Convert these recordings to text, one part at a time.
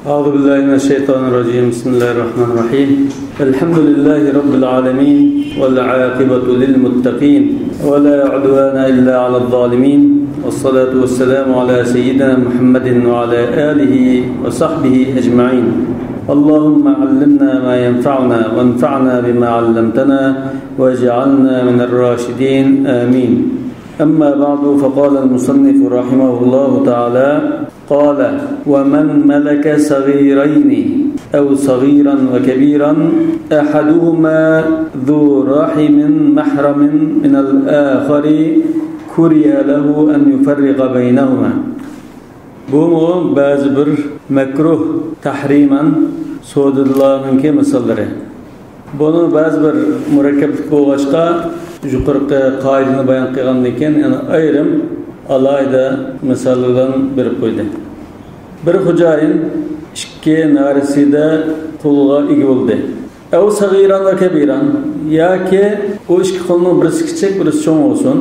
أعوذ بالله من الشيطان الرجيم بسم الله الرحمن الرحيم الحمد لله رب العالمين والعاقبة للمتقين ولا عدوان إلا على الظالمين والصلاة والسلام على سيدنا محمد وعلى آله وصحبه أجمعين اللهم علمنا ما ينفعنا وانفعنا بما علمتنا واجعلنا من الراشدين آمين أما بعد فقال المصنف رحمه الله تعالى قال ومن ملك صغيرين أو صغيرا وكبيرا أحدهما ذو رحم محرم من الآخر كره له أن يفرق بينهما بومو بعض مكروه تحريما سود الله منك مثالره bunu bazı bir murakkablik bo'lg'achqa yuqorqi qoidani bayon qilgandan keyin yana ayrim alayda misollardan berib qo'ydi. Bir xo'jayin ikki narisida qulga ega bo'ldi. Aw sag'iran va kabiran yoki u ikki qulning birisi kichik, birisi cho'ng bo'lsin.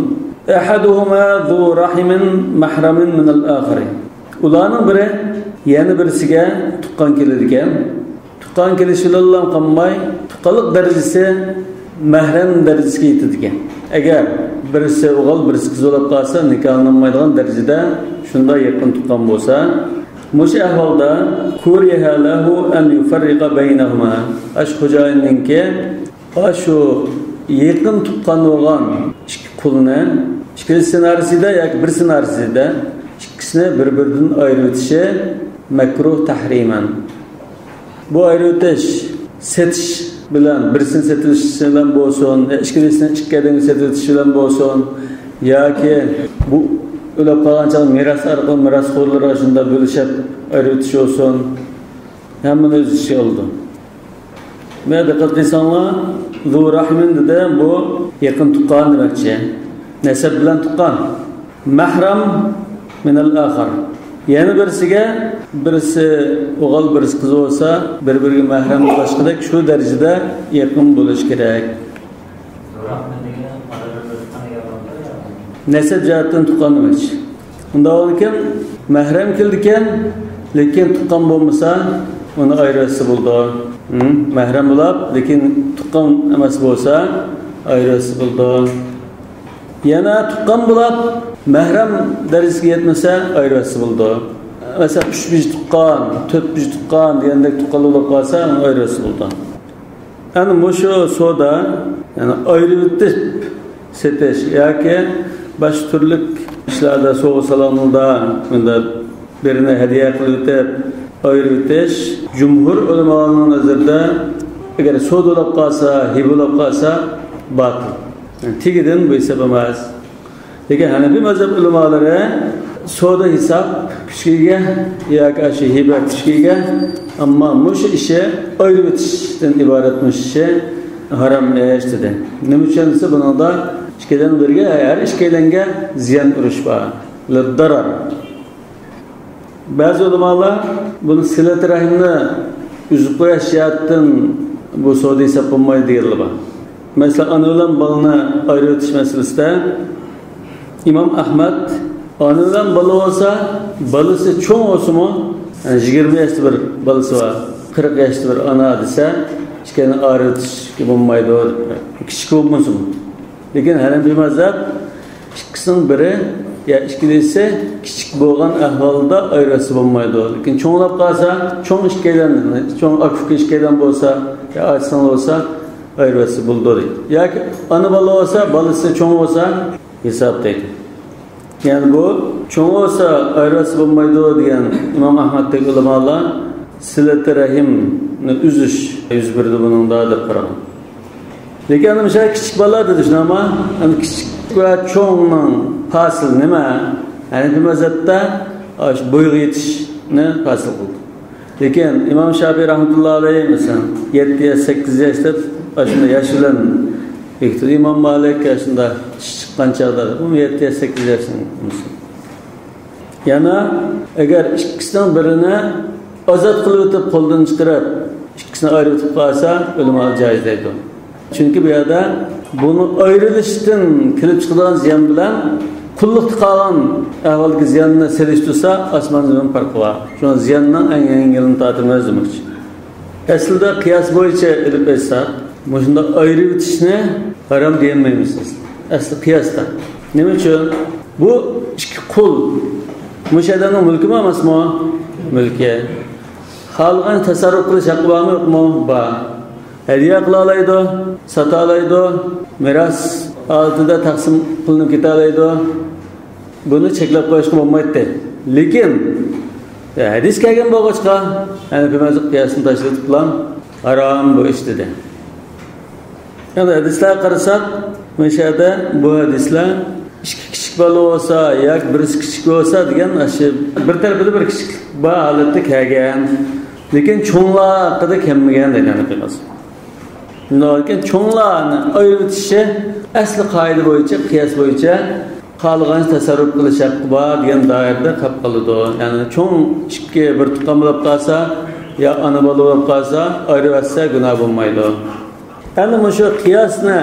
Ahaduhuma zu rahimin mahramin min al-akhari. Ularning biri yana birisiga tuqqan keladi ekan. Tuqqan kelishi bilan qolmay tuqqanlik darajasi mahram darajasiga yetadi ekan. Agar birisi o'g'il, birisi qiz bo'lib qolsa, nikohlanmaydigan darajada shunda yaqin tuqqan bo'lsa, mush ahvolda kuriha lahu an yufarriqa baynahuma. Ash xo'jayinninki shu yaqin tuqqan bo'lgan ikki qulni ikkisi narsida yoki birisi narsida ikkisini bir-biridan ayirib o'tishi makruh tahriman. Bu ayirib o'tish setish bilan birisini setish bilan bo'lsin, ikkilisini ikkidan setish bilan bo'lsin yoki bu o'lib qolgan chaq meros orqali merosxo'rlar shunda bo'lishib ayirib o'tish olsun. Hamma o'z ishi oldi. Men diqqat qilsanglar, zu rahmin dedi bu yaqin tuqqan demakchi. Nasab bilan tuqqan. Mahram min al-akhar. Yani birisi o'g'il, birisi qiz bo'lsa, bir-biriga mahram bo'lishqidek shu darajada yaqin bo'lish kerak. Nasab jihatdan tuqqan demakchi. Unda ekan mahram keldikan, lekin tuqqan bo'lmasa, uni ayrisi bo'ldi. Mahram bo'lib, lekin tuqqan emas bo'lsa, ayrisi bo'ldi. Yana tuqqan bo'lib, mahram darajasiga yetmasa, ayrisi bo'ldi. Mesela 3 tuqqan, 4 tuqqan degandek tuqqan bo'lib qolsa, uni ayrisi bo'ldi. Ana mushu soda, yani ayrib o'tib setish yoki boshqa turli ishlarda so'g'u salonida unda birini hadiya qilib o'tib ayrib o'tish jumhur ulamolarning nazarida agar so'd bo'lib qolsa, hiba bo'lib qolsa, batil. Yani tegidan bu hisob emas. Lekin Hanafi mazhab ulamolari so'da hisob kuchliga yoki shu hiba kuchliga, ammo mush ishi ayrib o'tishdan iboratmish ishi harom emas dedi. Nima uchun desa buningda ikkidan biriga har ikkalanga ziyon urish bor. Liddarar. Ba'zi ulamolar buni silat rahimni uzib qo'yish shiyatdan bu so'da hisob bo'lmaydi deganlar bor. Mesela ana bilan balani ayrib o'tish masalasida İmam Ahmad ana bilan bola bo'lsa, balasi cho'ng bo'lsa-mu, 20 yoshli bir balasi bor, 40 yoshli bir ana desa, ikkini ayrib o'tish bo'lmaydi, kichik bo'lmasin. Lekin Hanafi mazhab ikkisining biri ya ikkilisi kichik bo'lgan ahvolda ayrisi bo'lmaydi. Lekin cho'nglab qolsa, cho'ng ikkidan, cho'ng akfik ikkidan bo'lsa, ya aytsan bo'lsa ayrisi bo'ldi. Yoki ana bola bo'lsa, balasi cho'ng bo'lsa hisob deydi. Yani bu cho'ng bo'lsa ayrisi bo'lmaydi degan Imom Ahmaddek ulamolar silat-i rahimni uzish yuz berdi buningda deb qaragan. Lekin ana o'sha kichik bola dedi shunama, ana kichik va cho'ngning fasli nima? Yani bu mazhabda shu bo'yga yetishni fasl qildi. Lekin Imom Shafiy rahmatullohi alayhi masalan 7-8 yoshda shunda yosh bilan bekitdi. Imom Malik shunda chiqqan chaqda 7-8 yoshning. Yana agar ikkisidan birini ozod qilib o'tib qo'ldan chiqarib, ikkisini ayirib o'tib qolsa, o'limi joiz deydi. Chunki bu yerda buni ayrilishdan kelib chiqadigan ziyon bilan Qulluqda qolgan avvalgi ziyonni selishtirsa, osmon zamin farqi bor. Shu ziyonning eng yengilini tortamiz demoqchi. Aslida qiyos bo'yicha ilib aytsak, shunda ayirib o'tishni harom deyilmaymiz. Asli qiyosda. Nima uchun? Bu ikki qul mushadaning mulki emasmi? Mulki. Xalqan tasarruf qilish haqqi bormi, yo'qmi? Bor. Hadiya qila oladi, sota oladi, miros altida taqsim qilinib keta oladi. Buni cheklab qo'yishga bo'lmaydi. Lekin hadis kelgan bo'lg'achqa, Hanafiylar qiyosni tashlatib bilan harom bu ish dedi. Endi hadislar qarasak, mashada bu hadislar ikki kichik bola bo'lsa, yoki birisi kichik bo'lsa degan ashi bir tarafida bir kichik bor holatda kelgan. Lekin cho'nglar haqida kelmagan degan qiyos. Lekin cho'nglarni ayiritishi asli qoida bo'yicha, qiyos bo'yicha qolgan tasarruf qilish haqqi bor degan doirada qolib qoladi. Ya'ni cho'ng ikki bir tuqqan bo'lib qolsa, yo ana bola bo'lib qolsa, ayirsa gunoh bo'lmaydi. Endi shu qiyosni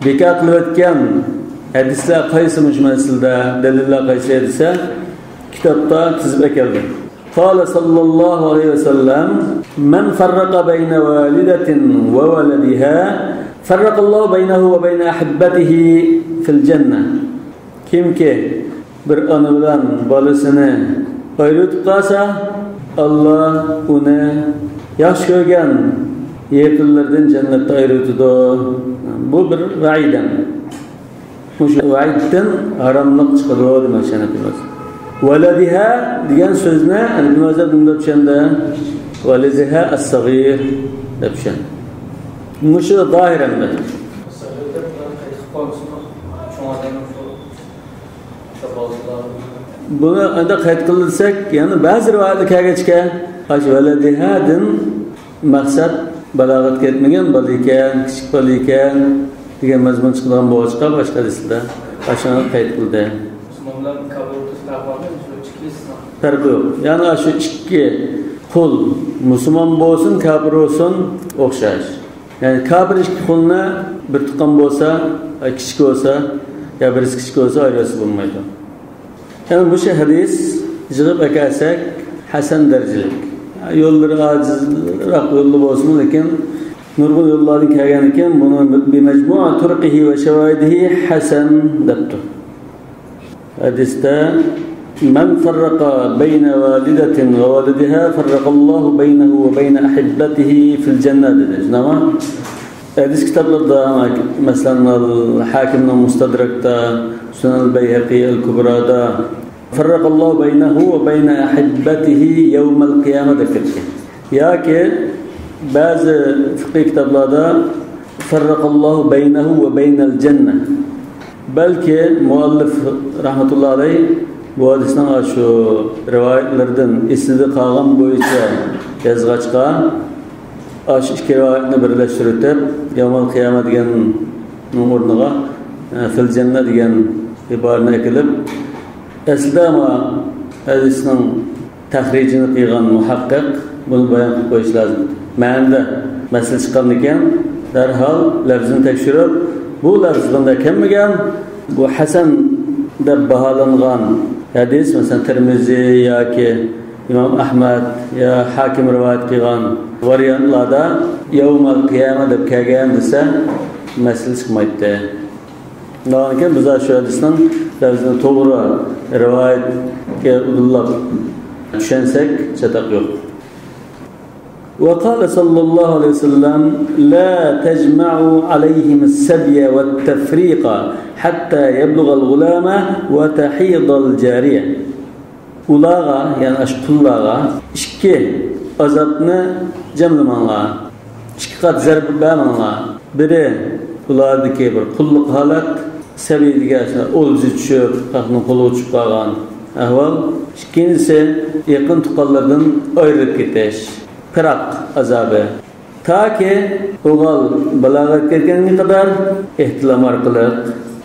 bekor qilib o'tgan hadislar qaysi masalada, dalillar qaysi desa, kitobda tizib ekeldi. قال صلى الله عليه وسلم من فرق بين والدة وولدها فرق الله بينه وبين أحبته في الجنة. Kimki bir ana bilan bolasini ayirib qolsa, Alloh uni yaxshi ko'rgan yaqinlardan jannatda ayiradi. Bu bir va'iddan. Bu va'iddan haromlik chiqadi demoqchi. Valadiha degan so'zni al-Muazzab bunda tushanda valadiha as-saghir deb tushadi. Mushu zohiran buni endi qayd qilsak, ya'ni ba'zi rivoyatlar kelgachga valadihadan maqsad balog'at ketmagan bola ekan, kichik bola ekan degan mazmun chiqadigan bo'lsa, boshqa hadislarda ashuni qayd qildi. Farqi yo'q. Ya'ni shu ikki qul musulmon bo'lsin, kafir bo'lsin o'xshash. Ya'ni kafir ikki qulni bir tuqqan bo'lsa, kichik bo'lsa, ya birisi kichik bo'lsa ayrisi bo'lmaydi. Yani bu hadis yig'ib akasak hasan darajalik. Yo'llari ojizroq yo'lli bo'lsin, lekin nurg'un yo'llardan kelgan ekan, buni bi majmu'a turqihi va shawaidihi hasan debdi. Hadisda من فرق بين والدة وولدها فرق الله بينه وبين أحبته في الجنة. نعم. hadis kitoblarda masalan al-Hakimning Mustadrakda, Sunan al-Bayhaqi al-Kubrada farraqallohu baynahu va bayna ahibbatihi yawm al-qiyamah deb ketgan. Yoki ba'zi fiqh kitoblarda farraqallohu baynahu va baynal jannah. Balki muallif rahmatullohi alayhi bu hadisning shu rivoyatlardan esida qolgan bo'yicha yozg'achqa ash ikki rivoyatni birlashtirib yawmal qiyamah degan o'rniga fil jannah degan iborani ekilib aslida hadisning tahrijini qilgan muhaqqiq buni bayon qilib qo'yish lozim. Ma'nida masala chiqqan ekan, darhol lafzini tekshirib, bu lafz bunda kelmagan, bu hasan deb baholangan hadis, masalan Tirmiziy yoki İmam Ahmad ya Hakim rivoyat qilgan variantlarda yawmal qiyamah deb kelgan desa masala chiqmaydi. Lekin biz shu hadisning lafzini to'g'ri rivoyatga udullab tushunsak chataq yo'q. وقال صلى الله عليه وسلم لا تجمعوا عليهم السبي والتفريق حتى يبلغ الغلام وتحيض الجارية. Ulağa yani aşkullağa iki azapını cemlemanlar. İki kat zerb vermanlar. Biri ulağdaki bir kulluk halat seviyediği olcu düşüp, kalkının kolu uçup kalgan ahval. İkincisi yakın tukallardan ayrılıp gidiş. Kırak azabı. Ta ki oğal balagat gelene kadar ihtilam arkalık.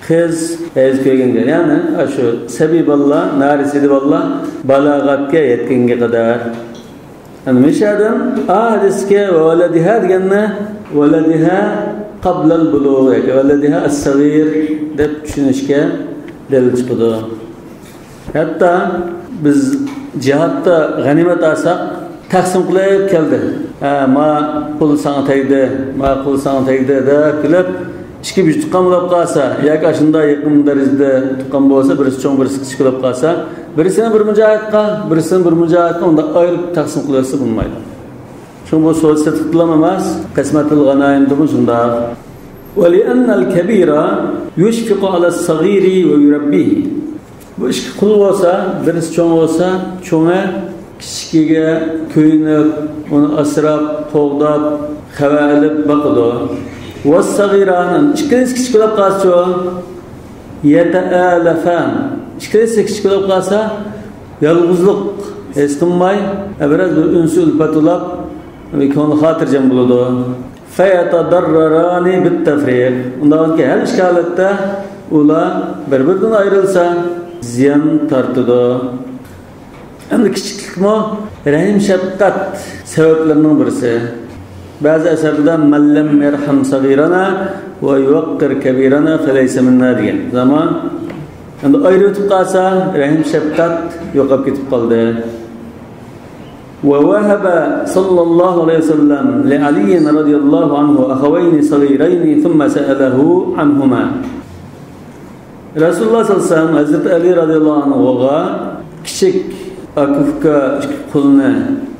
Kız ez köygenler yani şu sebep Allah narisidi Allah balagatga yetkinge kadar. Yani müşahedem ahadiske ve velediha diyenle velediha qablal bulugh, velediha as-sagir deb tushunishga delil chiqdi. Hatto biz jihatda g'animat olsak, taqsim qilib keldi. Ma pul sana tegdi, ma pul sana tegdi deb kulib, ikki bir tuqqan bo'lib qolsa, yoki shunda yaqin darajada tuqqan bo'lsa, birisi cho'ng, birisi kichik bo'lib qolsa, birisini bir mujohidga, birisini bir mujohidga unda ayirib taqsim qilsa bo'lmaydi. Çünkü bu sosyal tıklam emas, qismatul g'anaimda bu shunda. Wa li'anna al-kabira yushfiqu 'ala as-saghiri wa yurabbihi. Bu ish qul bo'lsa, birisi cho'ng bo'lsa, cho'nga kichikiga ko'yinib, uni asrab, qo'g'dab, xavalib baqidi. Va as-saghiranan ikkisi kichik bo'lib qolsa, yata'alafan. Ikkisi kichik bo'lib qolsa, yolg'izlik his qilmay, biraz bir unsul patulab konu hatırcam buludu. Feyatadarrarani bittefriq. Ondan ki her işgalette ula birbirinden ayrılsa ziyan tartıdı. Hem de küçüklük mü? Rahim şefkat sebeplerinin birisi. Bazı eserlerden mellem merham sagirana ve yuvakkir kebirana feleyse minna diyen zaman yani ayrılıp kalsa rahim şefkat yokap gitip kaldı. ووهب صلى الله عليه وسلم لعلي رضي الله عنه أخوين صغيرين ثم سأله عنهما. Resulullah sallallahu aleyhi ve sellem Hazreti Ali radıyallahu anh'a küçük akıfka kulunu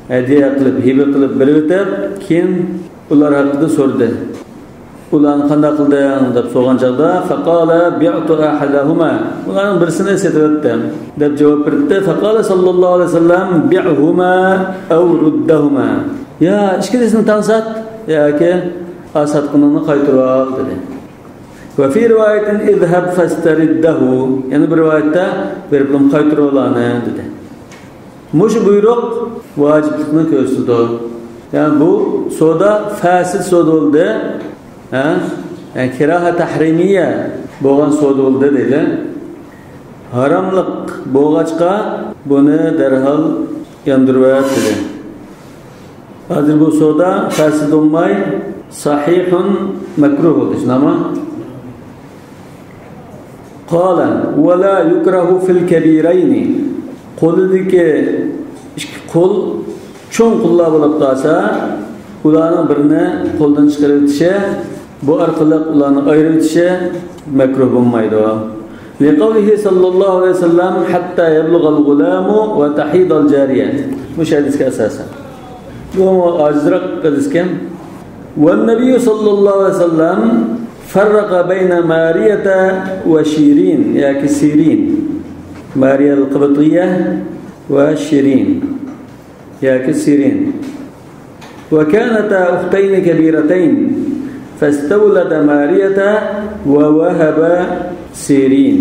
hediye kılıp, hibe kılıp belirtip, kim ular hakkında sordu. Ularni qanday qilding deb so'ragan chaqda faqala bi'tu ahadahuma. Ularning birisini setib o'tdim deb javob berdi. Faqala sallallohu alayhi vasallam bi'huma aw ruddahuma. Ya ishkilisini tansat yoki asatqinini qaytirib ol dedi. Va fi rivoyatin izhab fastariddahu. Yani bir rivayette berib qaytirib olani dedi. Mush buyruq vojiblikni ko'rsatdi. Yani bu soda fasid soda oldu. Yani kiraha tahrimiye boğan soda oldu dedi. Haramlık boğaçka bunu derhal yandırıver dedi. Hazır bu soda fasid olmay sahihun mekruh oldu. Ama qala ve la yukrahu fil kebireyni qo'lidagi qo'l cho'ng qo'llar bo'lib qolsa ularning birini qo'ldan chiqarib o'tishi bu orqali ularni ayirib o'tishi makruh bo'lmaydi. Liqavlihi sallallohu alayhi vasallam hatta yablugha al-gulamu wa tahida al-jariya. Bu hadisga asosan. Bu azroq hadisga va nabiy sallallohu alayhi vasallam farraqa bayna mariyata va shirin yoki sirin. Mariya al-Qibtiyya va shirin yoki sirin. وكانتا أختين كبيرتين فاستولد مارية ووهب سيرين.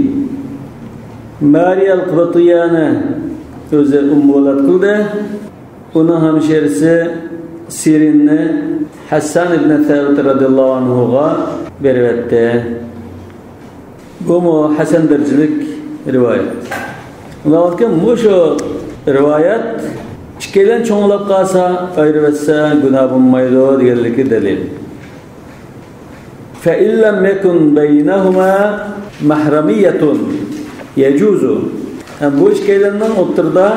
ماريا القبطيانة özü ولد kıldı. Onun hemşerisi Sirin'i Hasan ibn Thabit radıyallahu anhu'a verivetti. Bu mu Hasan dercilik rivayet. Ondan ki bu şu rivayet İşkelen çoğunlap kalsa, ayrı vetse günah bulmaydı diğerliki delil. فَاِنْ لَمْ يَكُنْ بَيْنَهُمَا مَحْرَمِيَّةٌ يَجُوزُ. Yani bu işkelenden oturda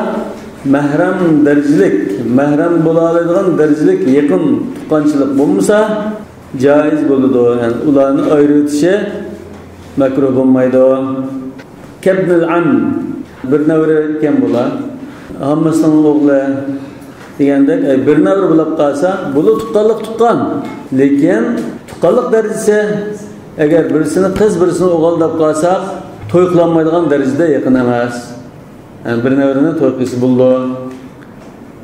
mahrem dericilik, mahrem bulalaydigan dericilik, yakın tutançılık bulmasa caiz buludu. Yani ularını ayrı ötüşe makruh bulmaydı. Kebnil am bir nevrekken bular. Hammasının oğlu degandek bir navr bo'lib qolsa, bulu tuqqanlik tuqqan. Lekin tuqqanlik darajasi agar birisini qiz, birisini o'g'il deb qolsak, to'y qilolmaydigan darajada yaqin emas. Yani bir navrini to'y qilsa bo'ldi.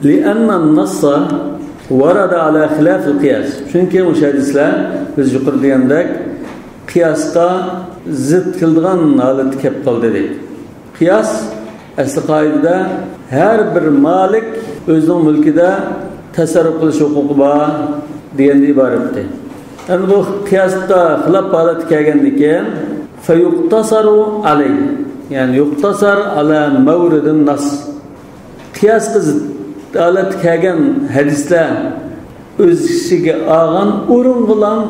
Li'anna an-nassa warada ala khilaf al-qiyas. Chunki bu hadislar biz yuqori degandek qiyasga zid qildigan holat kelib qoldi dedik. Qiyas asli qoidada her bir malik özünün mülkide tasarruf qilish huquqi bor deganda iboratdir. Yani bu qiyosda xilaf holat kelgandan keyin fayuqtasaru alayh. Yani yuqtasar ala mawridin nas. Qiyosga holat kelgan hadislar o'z ishiga olgan o'rin bilan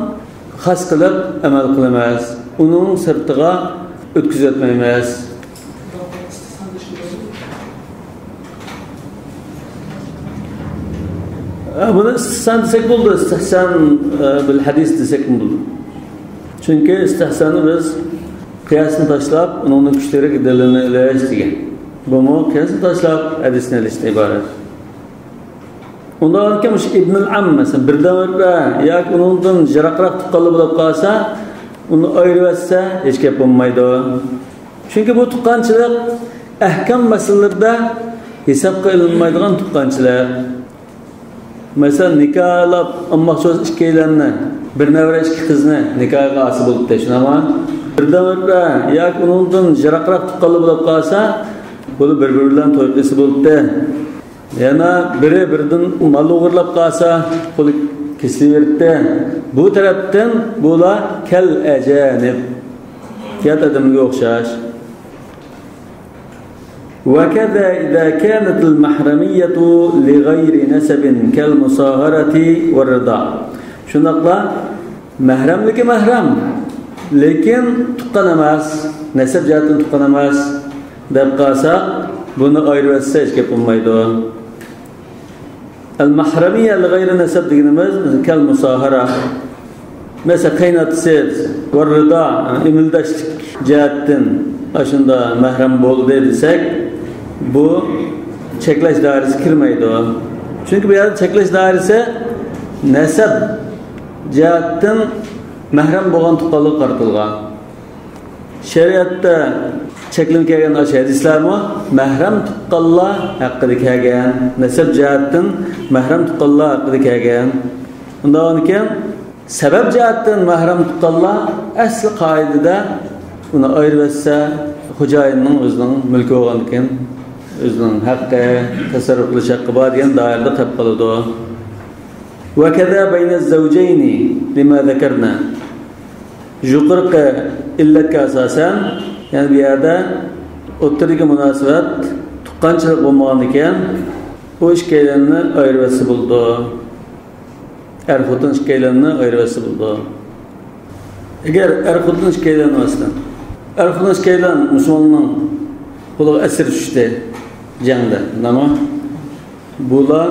xas qilib amal qilamiz. Uning sirtiga o'tkazatmaymiz. Buni istihson desak bo'ldi, istihson bil hadis desak bo'ldi. Chunki istihsonni biz qiyosni tashlab, uning kuchlariga dalilni ilash degan. Bu qiyosni tashlab hadisni ilishdan iborat. Undan keyin Ibn al-Am mesela birdan-birda yoki undan jiroqroq tuqqanli bo'lib qolsa, uni ayirib etsa hech gap bo'lmaydi. Chunki bu tuqqanchilik ahkam masalalarda hisobga olinmaydigan tuqqanchilik. Mesela nikohlab almoqchi ikkilarni, bir navra ikki qizni nikohga asib bo'libdi, shunami? Birdan-birda yoki undan jiroqroq tuqqanli bo'lib qolsa, bu bir-biri bilan to'y qilsa bo'libdi. Yana biri-biridan mal o'g'irlab qolsa, qo'li kesilaverdi. Bu tarafdan bular kal ajanib. Yat odamga o'xshash. وكذا إذا كانت المحرمية لغير نسب كالمصاهرة والرضاع. Şunaqla mahramligi mahram, lekin tuqqanamas, nasab jihatdan tuqqanamas deb qalsa, buni ayirib etsa hech gap bo'lmaydi. Al-mahramiyya li g'ayri nasab deganimiz kal musahara. Mesela qaynotasi va rido, imildashlik jihatdan ashunda mahram bo'ldi desak, bu cheklash doirasiga kirmaydi. Chunki bu yerda cheklash doirasi nasab jihatdan mahram bo'lgan tuqqanlik qaratilgan. Shariatda cheklanib kelgan hadislarmi mahram tuqqanlar haqida kelgan, nasab jihatdan mahram tuqqanlar haqida kelgan. Undan keyin sabab jihatdan mahram tuqqanlar asli qoidada uni ayirib etsa, xo'jayinning o'zining mulki bo'lgandan keyin o'zining haqqi, tasarruf qilish haqqi bor degan doirada qolib qoladi. Va kaza bayna az-zawjayni lima zakarna. Yuqorqi illatga asosan, ya'ni bu yerda o'rtadagi munosabat tuqqanchilik bo'lmagan ekan, o ikkilarni ayirib etsa bo'ldi. Er-xotin ikkilarni ayirib etsa bo'ldi. Agar er-xotin ikkilarni olsa, er-xotin ikkilar musulmonning qo'liga asir tushdi jangda, nima? Bular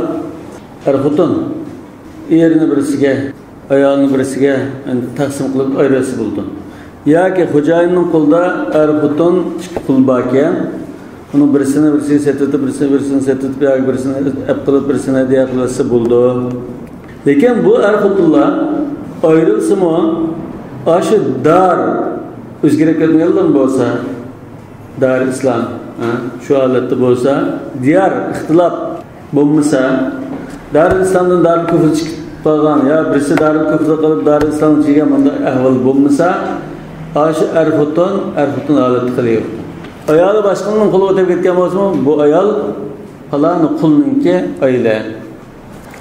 er-xotin erini birisiga, ayolni birisiga taqsim qilib ayirsa bo'ldi. Yoki xo'jayinning qo'lida er-xotin pul bor ekan, uni birisini setib, birisini setib, yoki birisini qilib, birisini hadiya qilsa bo'ldi. Lekin bu er-xotinlar ayrilsa-mu, aşı dar o'zgarib ketmagan bo'lsa, dar islom, şu holatda bo'lsa, diğer ixtilof bo'lmasa, dar islomdan dar kufr chiqib qolgan, ya birisi dar kufr qilib dar islom chiqgan bunday ahvol bo'lmasa, aşı er-xotin holat qilib. Ayol boshqaning qo'liga o'tib ketgan bo'lsa, bu ayol falan qulninki oila.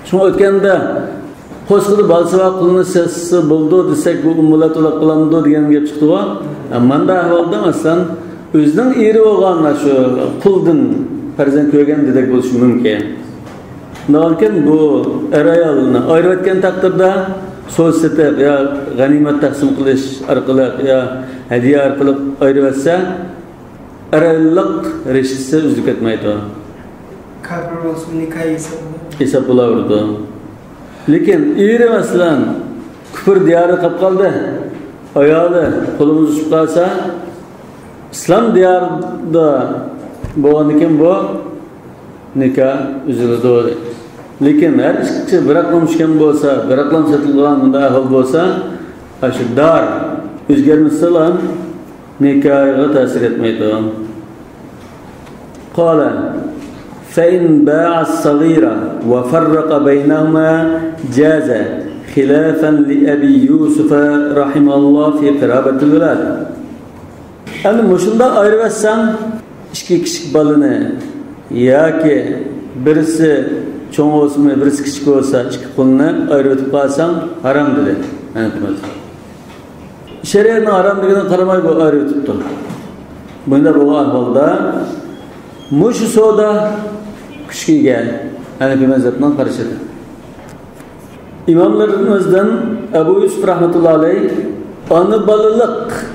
Shunga o'tganda qo'shqilib balsa qulni sesi bo'ldi desak, bu ummulat ulab qilamdi degan gap chiqdi-ku. Manda ahvolda masalan o'zining eri bo'lgan shu quldan farzand ko'rgan dedak bo'lishi mumkin. Lekin bu er-ayolni ayirayotgan taqdirda so'z setib yo g'animat taqsim qilish orqali yo hadiya orqali ayirib etsa, er-ayollik rishtasi uzib ketmaydi. Kabr rasul nikohi hisob bo'laverdi. Lekin eri masalan kufr diyori qilib qoldi, ayoli qo'limiz tushib qolsa, islom diyorida bo'lgandan keyin bu nikoh uziladi. Lekin har ikki biraqlam tushgan bo'lsa, biraqlam setilgan bunday ahvol bo'lsa, shu dar o'zgarmasa nikohga ta'sir etmaydi. Qala فإن باع الصغيرة وفرق بينهما جاز خلافا لأبي يوسف رحمه الله في قرابة الولاد. أنا مشunda ayırırsan iki küçük balını ya ki birisi çoğun olsun birisi küçük olsa iki kulunu ayırıp kalsan haram dedi. Şeriatın haram dediğine karamayı bu ayırıptı. Bunda bu ahvalda muşu soda kişiga Hanefi mezhebinden karıştı. İmamlarımızdan Ebu Yusuf rahmetullahi aleyh anı balılık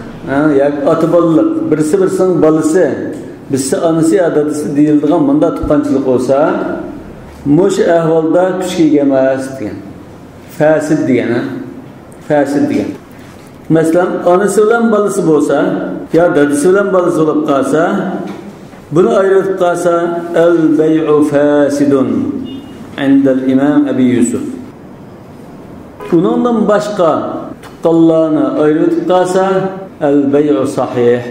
yoki ota bolalik, birisi-birisining bolasi, birisi onasi ya dadasi deyiladigan bunda tuqqanchilik bo'lsa, mush ahvolda kuchga ega emas degan. Fasid degan, fasid degan. Masalan, onasi bilan bolasi bo'lsa, yo dadasi bilan bolasi bo'lib qolsa, buni ayirib qolsa, al-bay'u fasidun inda al-imam Abi Yusuf. Bundan başqa tuqqanlarni ayirib qolsa, al-bay'u sahih.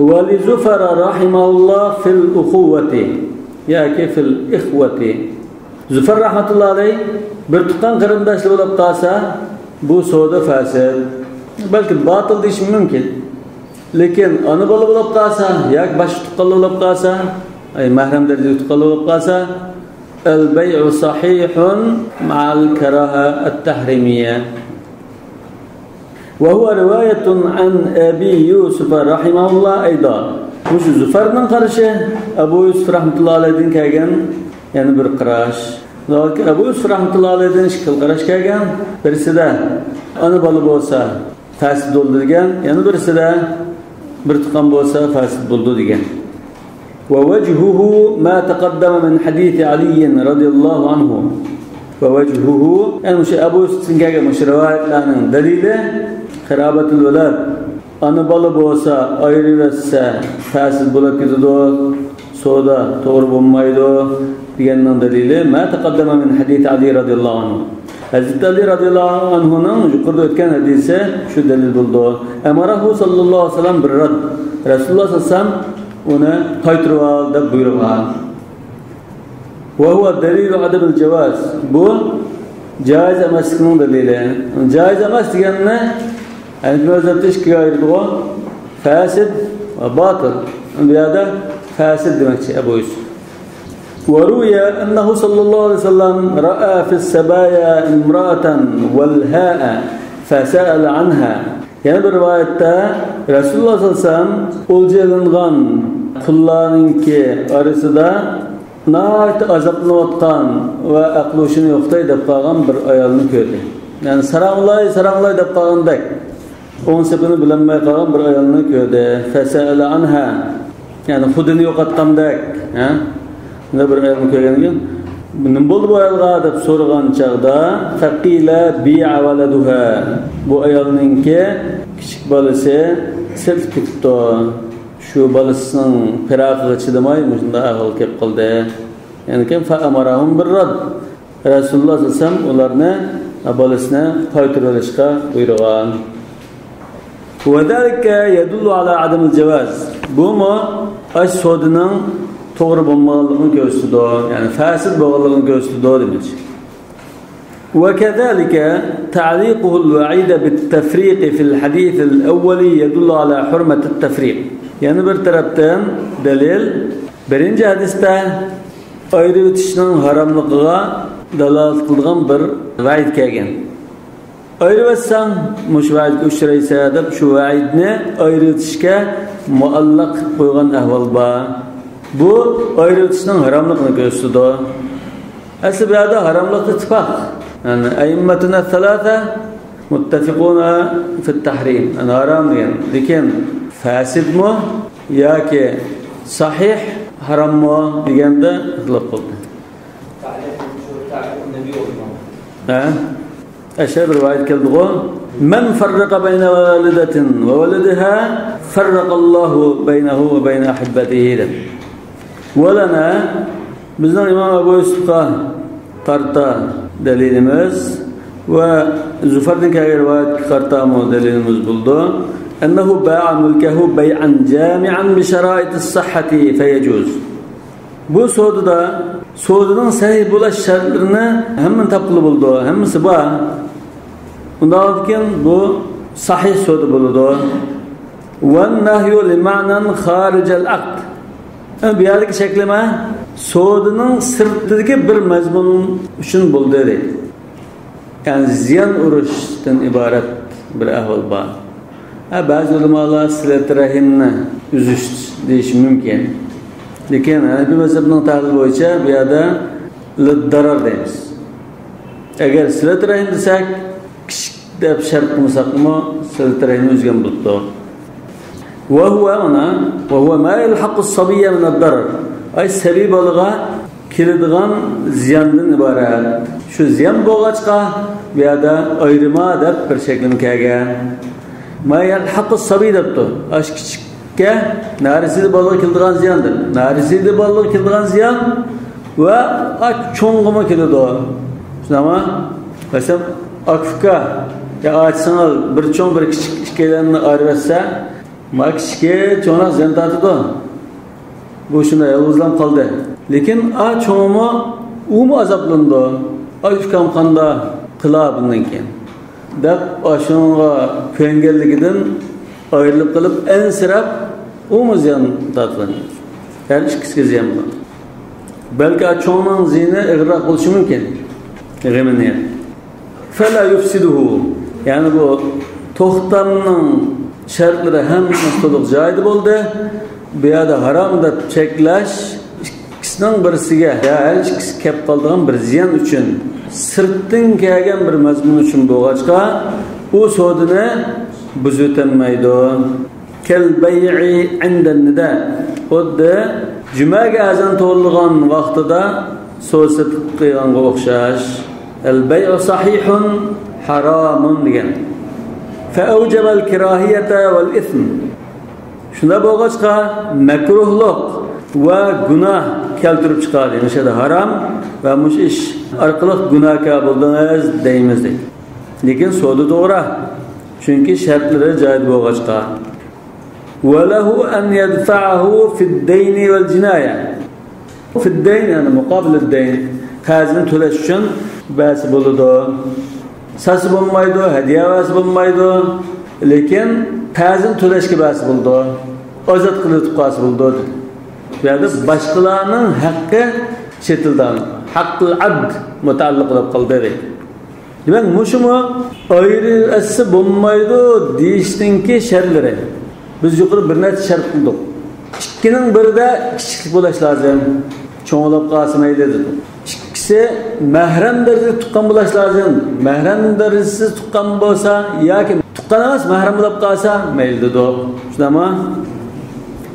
Wa li Zufar rahimahullah fil ukhuwati, yoki fil ikhwati. Zufar rahmatullohi alayh bir tuqqan qarindoshli bo'lib qolsa, bu savdo fasid. Balki batil deyish mumkin. Lekin ona bola bo'lib qolsa, yoki boshqa tuqqanli bo'lib qolsa, mahram darajada tuqqanli bo'lib qolsa, al-bay'u sahihun ma'al karaha at-tahrimiyya. Wa huwa riwayatun an Abi Yusuf rahimahullah aydan. Bu Zufarning qarashi Abu Yusuf rahmatullohi alayhidan kelgan, yana bir qarash. Lekin Abu Yusuf rahmatullohi alayhidan ikki qarash kelgan. Birisida ona bola bo'lsa fasid bo'ldi degan, yana birisida bir tuqqan bo'lsa fasid bo'ldi degan. Wa wajhuhu ma taqaddama min hadith Ali radhiyallohu anhu. Wa wajhuhu, yani shu Abu Yusufning kelgan rivoyatlarning dalili qirabatul walad. Ana bola bo'lsa ayriversa fasid bo'lib ketadi, savdo to'g'ri bo'lmaydi deganning dalili ma taqaddama min hadith Ali radhiyallohu anhu. Hazrat Ali radhiyallohu anhuning yuqorida o'tgan hadisi shu dalil bo'ldi. Amarahu sallallohu alayhi vasallam bir rad. Rasululloh sallallohu alayhi vasallam uni qaytirib ol deb buyurgan. Va huwa dalilu adab al-jawaz. Bu joiz emaslikning dalili. Joiz emas deganni al-mazhabda ikkiga ayirdi. Fasid va batil. Bu yerda fasid demakchi Abu Yusuf. وروي أنه صلى الله عليه وسلم رأى في السبايا امرأة والهاء فسأل عنها. Yani bir rivayette Resulullah sallallahu aleyhi ve sellem olcalangan kullarınki arasında nahayet azaplanayotgan ve aklı hoşuna yoktay deb qolgan bir ayolni ko'rdi. Yani saranglay deb qolgandek onun sebebini bilinmay qolgan bir ayolni ko'rdi. Fasa'ala anha. Yani xudini yo'qotgandek, ha? Ne bir ayolni ko'rganiga nima bo'ldi bu ayolga deb so'ragan chaqda faqila bi'a waladuha. Bu ayolninki kichik bolasi silt ketdi. Shu bolasining firog'iga chidamay shunday ahvol kelib qoldi. Yani kim fa amarahum birrad. Rasululloh sallallohu alayhi vasallam ularni bolasini qaytirib olishga buyurgan. Wa zalika yadullu ala adam al-jawaz. Bu mu ash sodining to'g'ri bo'lmaganligini ko'rsatdi, ya'ni fasid bo'lganligini ko'rsatdi demak. Wa kadhalika ta'liquhu al-wa'id bit-tafriq fi al-hadith al-awwali yadullu ala hurmat at-tafriq. Yani bir tarafdan dalil birinchi hadisda ayirib o'tishning haromligiga dalolat qilgan bir va'id kelgan. Ayirib o'tsang mush va'idga uchraysa deb shu va'idni ayirib o'tishga muallaq qo'ygan ahvol bor. Bu ayirib o'tishning haromligini ko'rsatdi. Asli bu yerda haromlik ittifoq. Yani aimmatuna thalatha muttafiquna fi at-tahrim. Ana harom degan. Lekin fasidmi yoki sahih harommi deganda ixtilof qildi. Aşağı bir rivayet keldi-ku. Men farraqa bayna walidatin ve waladiha farraqallahu baynahu ve bayna ahibbatihi. Walana bizning İmam Abu Yusuf'a qarta dalilimiz ve Zufar'dan kelgan rivayet qartamu dalilimiz bo'ldi. Ennehu ba'a mulkehu bay'an jami'an bi şaraitis sihhati feyecuz. Bu so'dining sahih bo'lish shartlarini hamma topqili bo'ldi. Hammasi bor. Undan keyin bu sahih so'di bo'ladi. Va nahyu li ma'nan kharij al-aqd. Bu yerdagi shaklama so'dining sirtidagi bir mazmun uchun bo'ldi deydi. Yani ziyon urishdan iborat bir ahvol bor. Ba'zi ulamolar silat rahimni uzish deyish mumkin. Lekin bu mazhabning tahlili bo'yicha bu yerda lid-darar deymiz. Agar silat rahim desak, deb shart qilmasaqmi, siltirayni o'zgan bo'ldi. Va huwa ma yalhaqu as-sabiyya min ad-darar. Ay sabiy bolaga keladigan ziyandan iborat. Shu ziyan bo'lg'achqa bu yerda ayrima deb bir shaklim kelgan. Ma yalhaqu as-sabiy debdi. Ash kichikka narisida bolaga keladigan ziyandir. Narisida bolaga keladigan ziyan va cho'ng'ima keladi. Shunama mesela akfka ya açsanal bir çoğun bir küçük işkelerini ayırırsa makşike çoğuna ziyan tatıdı. Bu şuna yalnızlam kaldı. Lekin a çoğuma azaplandı. Akfkam kanda kıla bundan keyin. Dep aşınğa köyengellигиден ayrılıp kalıp ensirap ziyan tatılanıyor. Her ikisi ziyan var. Belki a çoğunun zihni ıgrak oluşu mümkün. Geminiye. Fela yufsiduhu. Yani bu tohtamның şartları hem mutluluk joyida bo'ldi. Bu yerda harom deb cheklash ikisining birisiga, hech ikisi kelib qolgan bir ziyon uchun, sirtdan kelgan bir mazmun uchun bo'lg'achqa, u sodini buzutanmaydi. Kal bay'i 'inda nida. Xuddi jumaga azon to'lgan vaqtida so'z sotib qo'yganga o'xshash. El-bay'u sahihun haramun degan. فأوجب الكراهية والإثم. Şuna bo'lg'achqa makruhlik va gunoh keltirib chiqadi. O'shada harom va mush ish orqali gunohga bo'ldingiz deymiz deydi. Lekin so'zi to'g'ri. Chunki shartlari joyida bo'lg'achqa. Va lahu an yadfa'ahu fi ad-dayn wal jinaya. Fi ad-dayn yani muqabil ad-dayn. Qazini to'lash uchun ba'zi bo'ladi. Sası bo'lmaydi, hadiyasi bo'lmaydi, lekin ta'zim to'lashga bas bo'ldi. Ozod qilib qolsa bo'ldi. Bu yerda boshqalarning haqqi chetildan, haqqul abd mutaalliq bo'lib qoldi deydi. Demak, mushumi ayrilishi bo'lmaydi deyishninki shartlari. Biz yuqori bir nechta shart qildik. Ikkining birida kichiklik bo'lish lozim. Cho'ng'ilib qolsa mayli dedi. İkisi mahrem darajada tuqqan bo'lish lozim. Mahrem darajasiz tuqqan bo'lsa yoki tuqqan emas mahrem bo'lib qolsa mayli dedi. Shunami?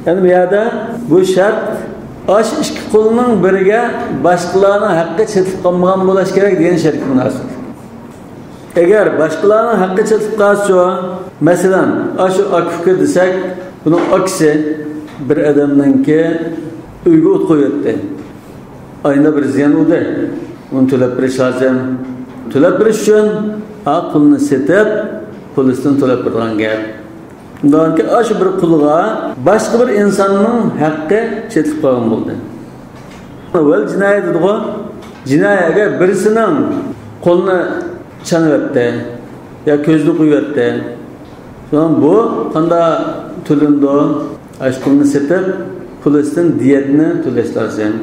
Yani bu yerda bu shart osh ikki qo'lning biriga boshqalarning haqqi chetilib qolmagan bo'lish kerak degan shart munosib. Agar boshqalarning haqqi chetilib qolsa, masalan, shu akufga desak, buning aksi bir odamninki uyga o't qo'yibdi. Ayında bir ziyan oldu. Onu to'lab berish lozim. To'lab berish uchun pulni setib, pulisidan to'lab bergan gap. Undan keyin shu bir pulga boshqa bir insonning haqqi chetilib qolgan bo'ldi. Vel jinoyat dedi. Jinoyatga birisining qo'lni chanibdi yo ko'zni qo'yibdi. So'ng bu qanday to'lindi? Shu pulni setib, pulisidan diyetni to'lash lozim.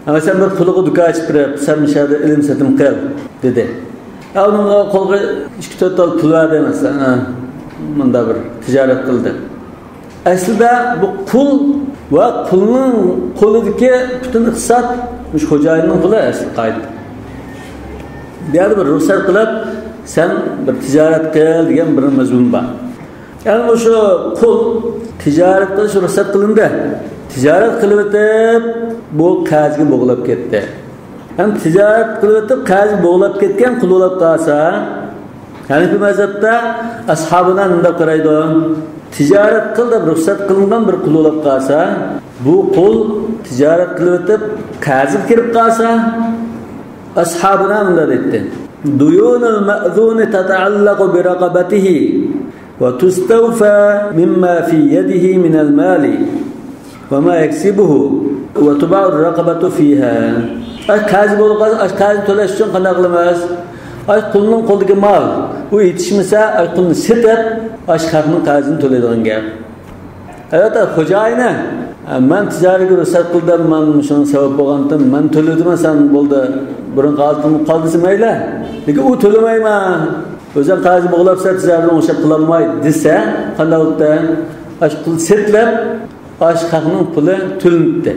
Ama sen bir puluğu dükkan açıp birip, sen müşahede ilim satım kıl, dedi. Ya onun kolga 2-4 dal pul verdi mesela, bunda bir ticaret kıldı. Aslında bu pul ve pulun koludaki bütün iktisat, hocayının pulu aslı kaydı. Diğer bir ruhsat kılıp, sen bir ticaret kıl diyen bir mezun var. Yani bu şu pul, ticarette şu ruhsat kılındı. Ticaret kılıp bu qazga bo'g'lab ketdi. Ham tijorat qilib qaz bo'g'lab ketgan qul bo'lib qolsa, Hanifi mazhabda ashabidan unda qaraydi. Tijorat qil deb ruxsat qilingan bir qul bo'lib qolsa, bu qul tijorat qilib qazib kirib qolsa, ashabidan unda deydi. Duyunul ma'zun tata'allaqu bi raqabatihi wa tustawfa mimma fi yadihi min al-mali wa ma yaksibuhu ve tuba'ur raqabatu fiha. Qazib bo'lgan, qazib to'lash uchun qanday qilamiz? Qulning qo'lidagi mal, u yetishmasa, qulni setib, xalqning qazini to'laydigan gap. Albatta, xo'jayini, men tijoratga ruxsat qildim, men shuni sabab bo'lgandim, men to'ladim, sen bo'ldi, burun qoldi mayli. Lekin u to'lamayman. O'zim qazib bo'g'labsa, tijoratni o'sha qila olmaydi desa, qanday bo'ldi? Qul setlab, xalqning puli to'lanibdi.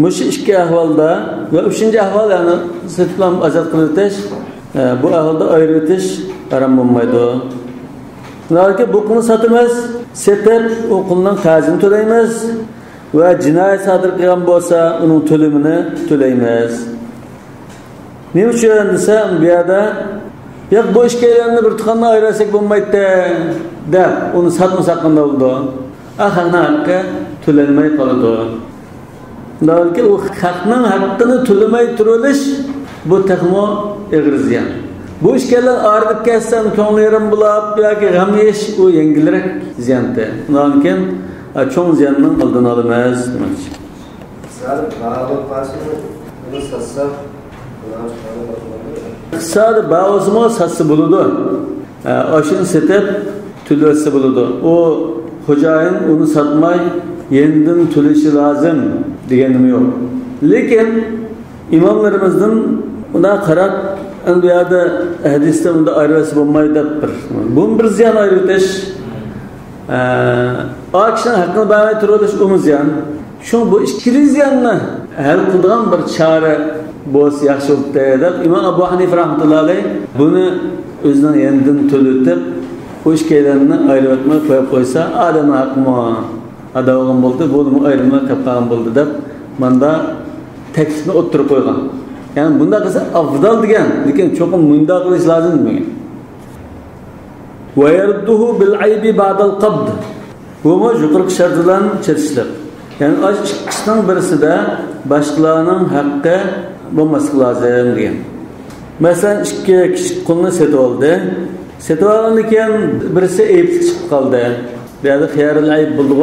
Mush ikki ahvolda va 3-chi ahvol, ya'ni setlam azat qilitish, Bu ahvalda ayrıtish haram bo'lmaydi. Ularga bu pulni sotamiz, setib u pulning qarzini to'laymiz va jinoyat sodir qilgan bo'lsa, uning to'limini to'laymiz. Nima uchun desa, bu yerda yo'q bu ishlarni bir tuxanni ayirasak bo'lmaydi deb uni sotmasak qanday bo'ladi? Ahaqning haqqi to'lanmay qoladi. Balki u haqning haqqini to'lamay turilish bu taxmo ig'ir ziyon. Bu ishlardan ayrılib ketsan, ko'nglim bo'lib yoki g'am yesh u yengilroq ziyonda. Undan keyin cho'ng ziyonning oldini olamiz demoqchi. Sal ba'g'ib pasini uni satsa Sade bağızma satsı buludu. Aşın setip tülesi buludu. O hocayın onu satmay yeniden tülesi lazım diyenim yok. Lekin imamlarımızın ona karak en duyada hadiste bunda ayrısı bulmayı bir. Bunun bir ziyan ayrıteş. Akşam hakkını bağlamaya turuluş umuz ziyan. Şu bu işkili ziyanını hal kıldıgan bir çare bo'z yaxshi bo'ldi. İmam Abu Hanife rahmetullahi alayh buni o'zidan yendan to'litib, o'sh kelganini ayirib o'tmay qo'yib qo'ysa, adamning haqqi ado bo'lgan bo'ldi, bo'limi ayirma qilgan bo'ldi deb menda teklifni o'ttirib qo'ygan. Ya'ni bunda qilsa afdal degan, lekin cho'qim bunda qilish lozim degan. Wa yarduhu bil aybi ba'da al qabd. Bu yuqorqi shart bilan chetishlik. Yani ikisining birisida boshqalarning haqqi bo'lmaslik lozim degan. Masalan, ikki kichik qulni setib oldi. Setib olgandan keyin birisi ayibli chiqib qoldi. Bu yerda xiyarul ayib bo'ldi.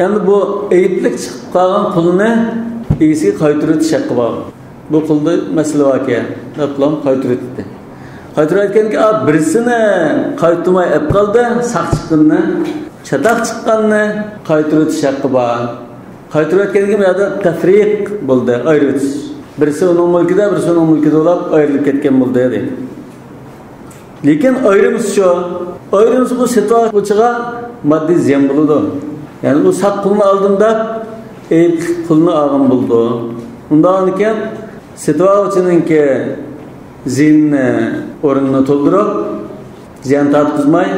Endi bu ayibli chiqib qolgan qulni egasiga qaytarib shaqqi bor. Bu qulni masala bor ekan. Qulni qaytaribdi. Qaytarayotgandan keyin birisini qaytarmay olib qoldi, saq chiqqanni çatak çıqqanni qaytarib shaqqi bor. Qaytarayotgandan bu yerda tafriq bo'ldi, ayritish. Birisi uning mulkida, birisi uning mulkida bo'lib ayrilib ketgan bo'ldi dedi. Lekin ayrimiz shu. Ayrimiz bu setvochiga moddiy ziyon bo'ladi. Ya'ni u saq pulni oldimda ayb pulni olgan bo'ldi. Undan keyin setvochininki ziyonni o'rnini to'ldirib, ziyon tortqizmay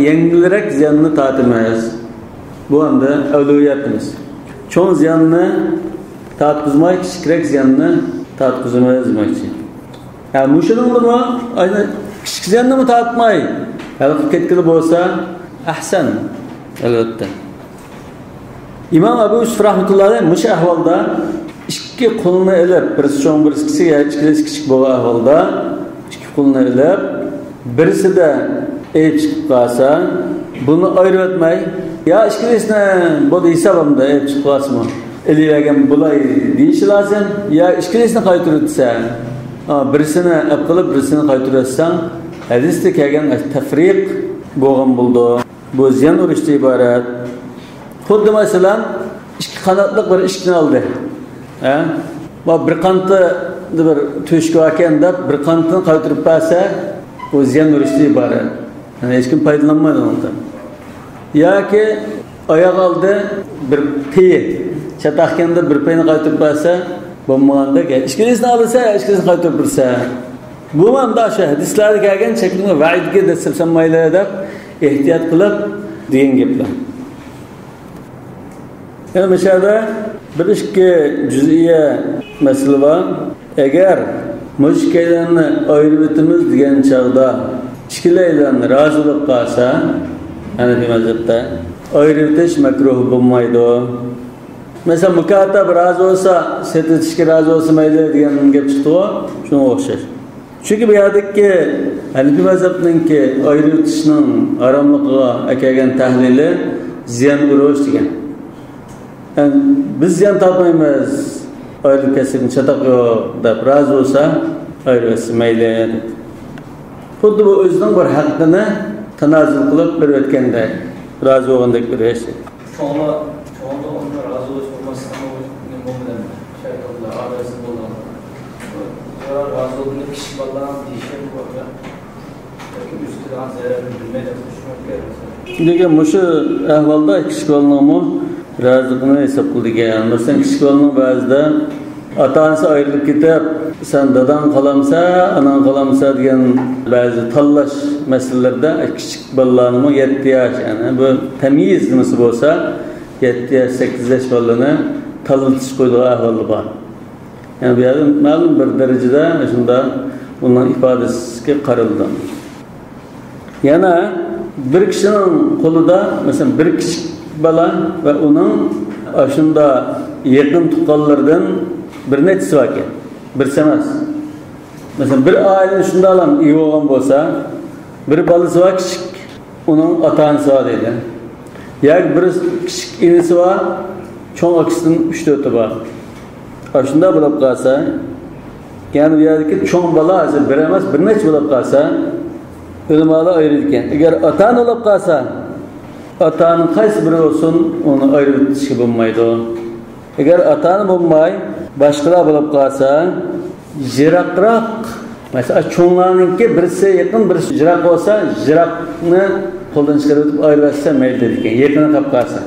yengilroq ziyonni tortmaymiz. Bu hamda avliyatimiz. Cho'ng ziyonni tortqizmay, kichikroq ziyonni tortqizmaymiz demoqchi. Yani mushuning ayni kichik ziyonni tortmay, hal ketgili bo'lsa, ahsan. Albatta. İmam Abu Yusuf rahmetullahi alayh mush ahvolda ikki qo'lni ilib, birisi cho'ng, birisi kichik bo'lgan ahvolda ikki qo'lni ilib, birisida ayib chiqib qolsa, buni ayirib o'tmay, ya ishkilisni bo'ldi hisobimda ayib chiqib qolsimi? Eliyagan bo'lay deyish lozim, ya ishkilisni qaytarib o'tsa, birisini olib qilib, birisini qaytarib o'tsang, hadisda kelgan tafriq bo'lgan bo'ldi. Bu ziyon urishdan iborat. Xuddi masalan, ikki qanotli bir ishni oldi. Va bir qanti bir to'shga ekan deb bir qantini qaytarib qo'ysa, bu ziyon urishdan iborat. Yani hech kim foydalanmaydi undan. Yoki oyoq oldi bir piy, chataqganda bir piyni qaytarib qo'ysa, bo'lmaganda ishkilisini olsa, ishkilisini qaytarib tursa. Bu ham da shu hadislarda kelgan chekilgan va'idga dastursan mayli deb ehtiyot qilib degan gaplar. Yani mesela bir ikki juz'iyya masala bor. Agar mushkillarni ayirib o'timiz degan chog'da ikkilaydan rozi bo'lib qolsa, Hanafi mazhabda ayirib o'tish makruh bo'lmaydi. Mesela mukatab rozi bo'lsa, setishga rozi bo'lsa mayli degan gap chiqdi-ku, shunga o'xshash. Chunki bu yerdagi Hanafi mazhabninki ayirib o'tishning haromligiga kelgan tahlili ziyon urish degan. Yani biz ziyon topmaymiz, ayirib kesibni chataq yo'q deb rozi bo'lsa, ayirib o'tsa mayli. Xuddi bu o'zining bir haqqini tanazul qilib berib o'tgandek, rozi bo'lgandek bir ish. Çoğunda onlar razı olmasın ama bu bilen şeytanlar arası bulan. Razı olduğunda kişi ballan dişem var ya. Belki üstüden zararı bilmeden düşünmek gerekir. Degan mushu ahvolda kichik bolaning razıqini hisob qildik. Masalan, kichik bolaning ba'zida ata-anası ayrılıp ketip, sen dadan kalamsa, anan kalamsa degan bazı tallash meselelerde küçük balalarning 7 yaş yani bu temiz nimasi bo'lsa 7 yaş 8 yaş balani talitish qo'ydigan ahvoli bor. Yani bu yerda ma'lum bir darajada shunda bundan ifadesiga qaraldi. Yana bir kishining qo'lida mesela bir kichik bala ve onun aşında yakın tuqqanlardan bir neçesi var ki, birisi emas. Mesela bir ailenin şunda alam iyi olan bolsa, bir balası var küçük, onun ata-anası var deydi. Yani bir küçük inisi var, çoğun akısının 3-4'ü var. Aşında bulup kalsa, yani bir yerdeki çoğun bala bir emas, bir neç bulup kalsa, ölümalı ayrılırken. Eğer ata-anı bulup kalsa, ata-anın qaysi biri olsun, onu ayrıltışkı bulmaydı o. Eğer ata-anı bulmay, başkalar bulup kalsa, jirakrak, mesela çoğunlarınki birisi yakın, birisi jirak olsa, jirakını koldan çıkarıp ayrılırsa meyil dedikken, yakını kap kalsa.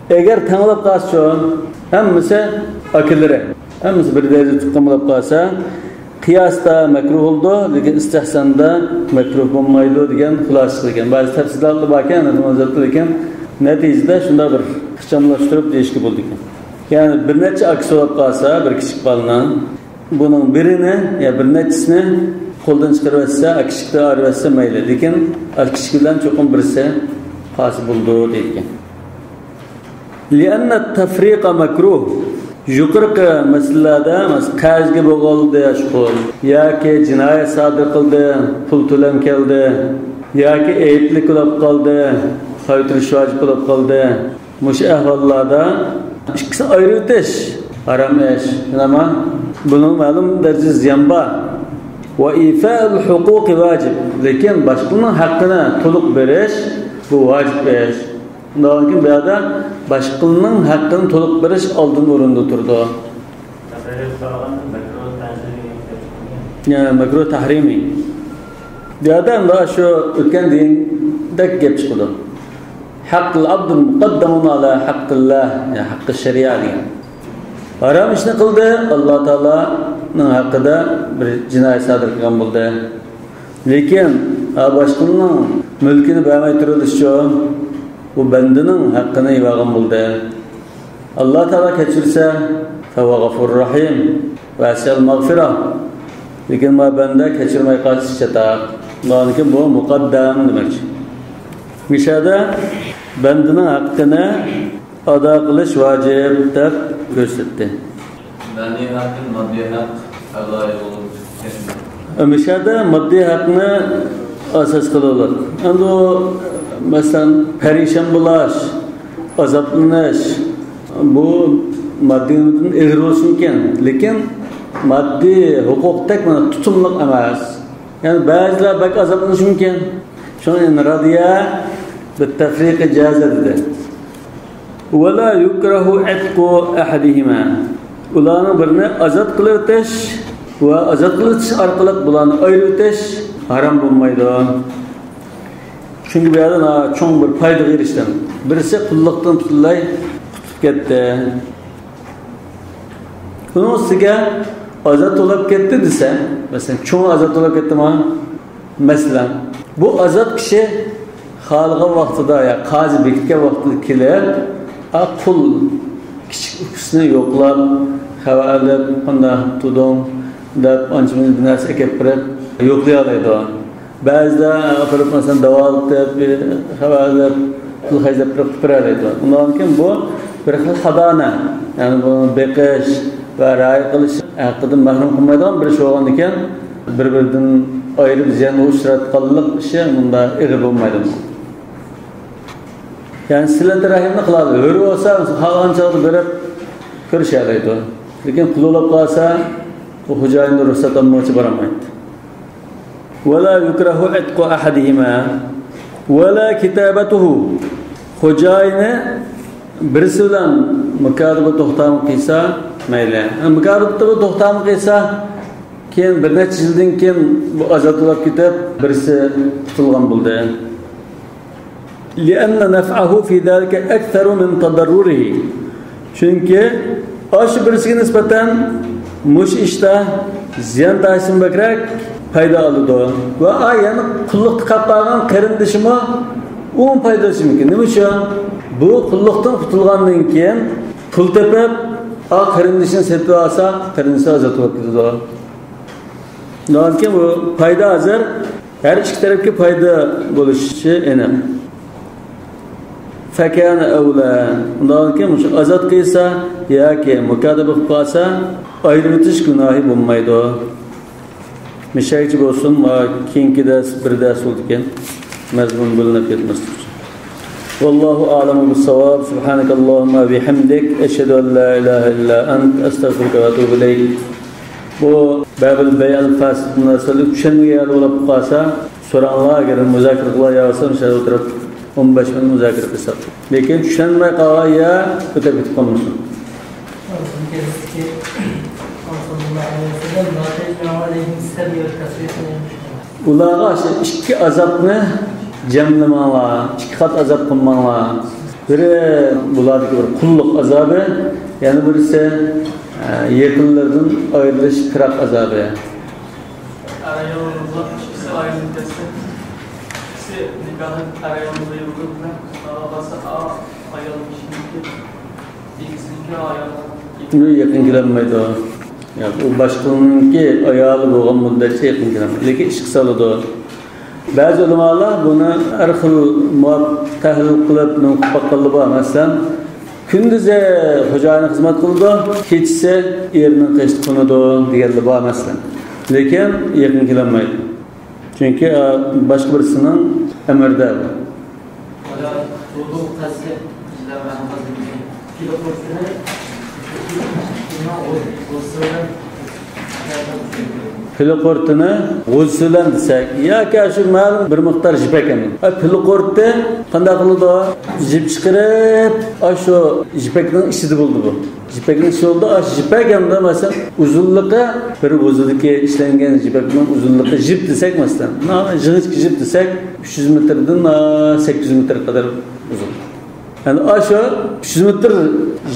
Eğer tanılıp kalsa, hemmisi akılları, hemmisi bir derece tutkan bulup kalsa, kıyasda mekruh oldu, lekin istihsanda mekruh olmaydı degan xulosa qilgan. Bazı tafsirlarni bakan, anlatılırken neticede şunda bir ixchamlashtirib deyishki bo'ldi ekan. Yani bir necha aksi bo'lib qolsa, bir kichik bolaning bunun birini ya bir nechasini qo'ldan chiqarib etsa, kichikda olib etsa mayli, lekin kichik bilan cho'qim birisi hosil bo'ldi deydi. Li'anna at-tafriqa makruh. Yuqorqi masalada qarzga bo'ldi ashqul yoki jinoyat sodir qildi, pul to'lam keldi yoki ayiblik bo'lib qoldi, qaytarish vojib bo'lib qoldi. Mush ahvollarda ikkisi ayritish harom ish. Nima? Buning ma'lum darajada ziyon bor. Va ifa'ul huquqi vojib. Lekin boshqaning haqqini to'liq berish bu vojib ish. Ondan keyin bu yerda boshqaning haqqini to'liq berish oldin o'rinda turdi. Yani makruh tahrimi. Bu yerda mana shu o'tgan dindek gap chiqdi. Haqqul abd muqaddamun ala haqqillah, ya haqqi shariat degan. Harom ishni qildi, Alloh taoloning haqqida bir jinoyat sodir qilgan bo'ldi. Lekin boshqaning mulkini bermay turilish uchun bu bandaning haqqini yegan bo'ldi. Alloh taolo kechirsa, fa g'afurur rahim va asal mag'firah. Lekin ma banda kechirmay qolish chata. Lekin bu muqaddam demakchi. Mishada bandaning haqqini ado qilish vojib deb ko'rsatdi. Bani haqqi moddiy haq Alloh yo'lida. Mishada moddiy haqni asas qiladi. Endi masalan perişan bo'lish, azoblanish bu moddiy egri bo'lsin ekan, lekin moddiy huquqdek mana tutumliq emas. Yani ba'zilar bak azoblanishi mumkin. Shuni radiya بالتفريق جاز dedi. ولا يكره عتق احدهما. Ularning birini azat qilib o'tish va azat qilish orqali bularni ayirib o'tish harom bo'lmaydi. Çünkü bu yerda cho'ng bir foyda erishdi. Birisi qulluqdan butunlay qutib ketdi. Uning ustiga azat to'lab ketdi desa, masalan, cho'ng azat to'lab ketdimi? Masalan, bu azat kishi xalqi vaqtida ya qozi bekitgan vaqtida kelib, pul kichik ukisini yo'qlab, xabarlab, qanday tudum deb anchamin narsa keltirib yo'qlay oladi. Ba'zida opirib masalan davolatib, xabarlab, pul xajlab turib. Undan keyin bu bir xil xadona, ya'ni bu beqish va ra'y qilish haqidan mahrum qilmaydigan bir ish bo'lgan ekan, bir-biridan ayirib ziyon uchratganlik ishi bunda ig'ir bo'lmaydi. Yani silat rahimni qiladi. Huri olsa, xalqanchalik berib ko'rishalaydi. Lekin pul olib qolsa, u xo'jayinning ruxsat olmoqchi boramaydi. Wala yukrahu itqu ahadihima wala kitabatuhu. Xo'jayini birisi bilan mukarraba to'xtam qilsa, mayli. Mukarrabda to'xtam qilsa, keyin bir necha yildan keyin bu azotlab ketib, birisi tutilgan bo'ldi. لأن نفعه في ذلك أكثر من تضرره. Çünkü Aşı birisiga nisbatan mush ishda ziyon tashin bakrak paydo oladi va yana qulluqni qatlagan qarindishimi u foydasi mumkin. Nima uchun? Bu qulluqdan qutulgandan keyin pul tepib qarindishini setib olsa, qarindishi ozod bo'lib ketadi. Nolki bu foyda azar her iki tarafga foyda bo'lishi aniq. Fakana avla. Nolki mush ozod qilsa yoki mukotaba qilib qolsa, ayritish gunohi bo'lmaydi. Mishaychi bo'lsin va keyingida bir dars bo'ldi ekan. Mazmun bo'linib ketmasdi. Vallohu a'lamu bis-savab. Subhanakallahumma bihamdik, ashhadu an la ilaha illa ant, astaghfiruka va atubu ilayk. Bu Babil Bayan Fasid narsalar tushunmagan bo'lib qolsa, so'ranglar agar muzokara qilib yolsa, o'sha o'tirib 15 minut muzokara qilsak. Lekin tushunmay qolgan ya o'tib ketib qolmasin. Ularga ikki azobni jamlamanglar, ikki qat azob qilmanglar. Biri bulardagi bir qulluq azobi, yana birisi yakınlardan ayrılış firak azabı. Arayolunuzda ikisi ayrılık etse, ikisi nikahın arayolunuzda yürüdükler, arabası ayalım şimdi, ikisininki ayalım. Yakın girenmeydi o. O başkanınki ayalı boğan müddetçe yakın girenmeydi. Lekin iş kısalıdı o. Bazı ulamalar bunu her xil tahlil qilib, nukbaqalı var. Mesela Kündüze hocayına hizmet kıldı, keçse yerinin qeşti konudu diğerli var mesela. Lekin yakın kilenmeydi. Çünkü başka birisinin emrde var. Ola doğduğu tazke izleme hazırlığı. Kilo portunu Piliqortini g'uslan desak, yoki shu ma'lum bir miqdor jip ekan. Piliqortni qanday qiladi? Jip chiqarib, shu jipakning ichida bo'ldi bu. Jipakning ichida jipak hamda masalan uzunligi bir o'zidagi ishlangan jipakning uzunligi jip desak masalan, jig'ich jip desak 300 metrdan 800 metr qadar uzun. Yani shu 300 metr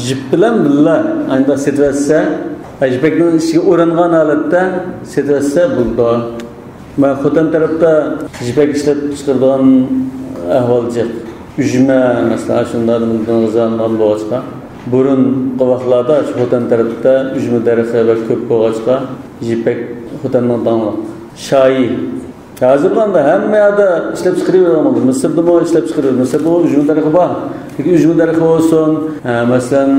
jip bilan billa anda setvatsa Jipekning ichiga o'rangan holatda setvatsa bo'ldi. Men Xotan tarafda jipak ishlab chiqargan ahvol jiq. Ujma masalan shundan g'izaldan boshqa. Burun qovoqlarda Xotan tarafda ujma daraxti va ko'p qo'g'achqa jipak Xotandan danliq. Shoyi hozir qanda hamma yerda ishlab chiqaraveradi. Misrda bu ishlab chiqaradi. Misrda ujma daraxti bor. Peki ujma daraxti olsun, masalan